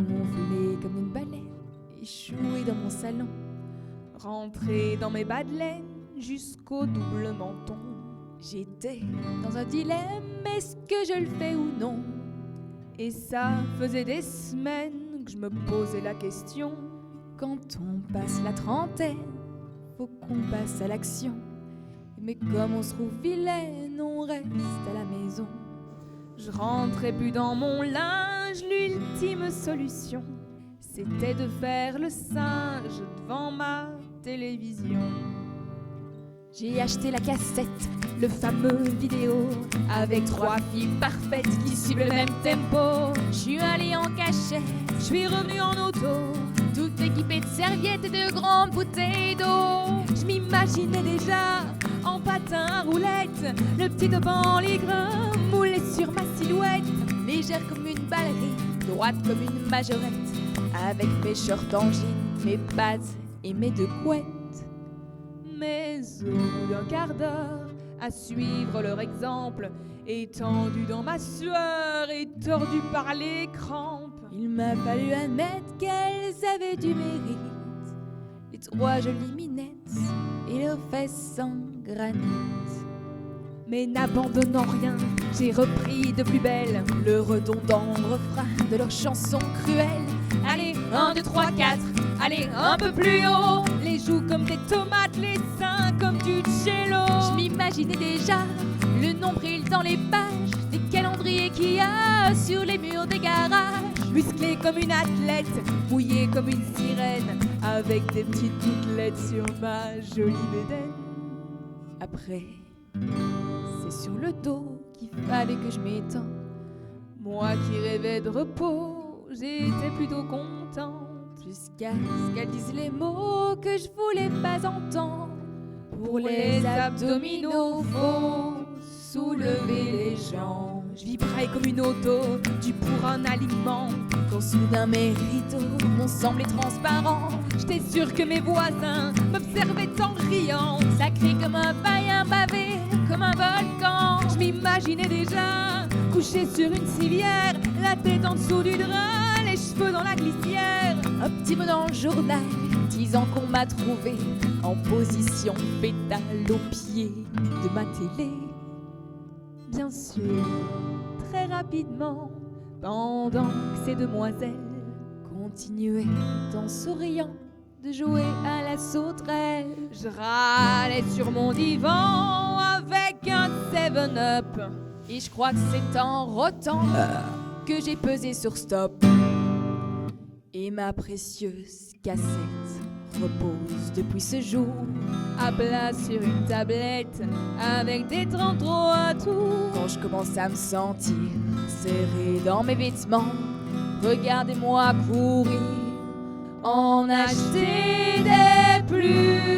gonflé comme une baleine, échoué dans mon salon, rentré dans mes bas de laine jusqu'au double menton. J'étais dans un dilemme, est-ce que je le fais ou non? Et ça faisait des semaines que je me posais la question. Quand on passe la trentaine, faut qu'on passe à l'action. Mais comme on se trouve vilaine, on reste à la maison. Je rentrais plus dans mon linge, l'ultime solution, c'était de faire le singe devant ma télévision. J'ai acheté la cassette, le fameux vidéo, avec 3 filles parfaites qui suivent le même tempo. Je suis allée en cachette, je suis revenue en auto, tout équipée de serviettes et de grandes bouteilles d'eau. Je m'imaginais déjà en patin à roulettes, le petit devant l'igre moulé sur ma silhouette, légère comme une ballerine, droite comme une majorette, avec mes shorts en jean, mes pads et mes 2 couettes. Mais au bout d'un quart d'heure, à suivre leur exemple, étendu dans ma sueur et tordu par les crampes, il m'a fallu admettre qu'elles avaient du mérite, les 3 jolies minettes et leurs fesses en granit. Mais n'abandonnant rien, j'ai repris de plus belle le redondant refrain de leur chanson cruelle. Allez, 1, 2, 3, 4, allez, un peu plus haut. Les joues comme des tomates, les seins comme du cello. Je m'imaginais déjà le nombril dans les pages des calendriers qu'il y a sur les murs des garages. Musclé comme une athlète, mouillé comme une sirène, avec des petites gouttelettes sur ma jolie bédaine. Après, c'est sur le dos qu'il fallait que je m'étende. Moi qui rêvais de repos, j'étais plutôt contente, jusqu'à ce qu'elle dise les mots que je voulais pas entendre. Pour les abdominaux, faut soulever les jambes. Je vibrais comme une auto, due pour un aliment, quand soudain mes rideaux m'ont semblé transparents. J'étais sûre que mes voisins m'observaient en riant, sacré comme un païen, bavé comme un volcan. Je m'imaginais déjà couché sur une civière, la tête en dessous du drap, les cheveux dans la glissière. Un petit mot dans le journal disant qu'on m'a trouvé en position fétale au pied de ma télé. Bien sûr, très rapidement, pendant que ces demoiselles continuaient en souriant de jouer à la sauterelle, je râlais sur mon divan avec un 7-up. Et je crois que c'est en rotant que j'ai pesé sur stop. Et ma précieuse cassette repose depuis ce jour à plat sur une tablette avec des 33 tours. Quand je commence à me sentir serré dans mes vêtements, regardez-moi courir, en acheter des plus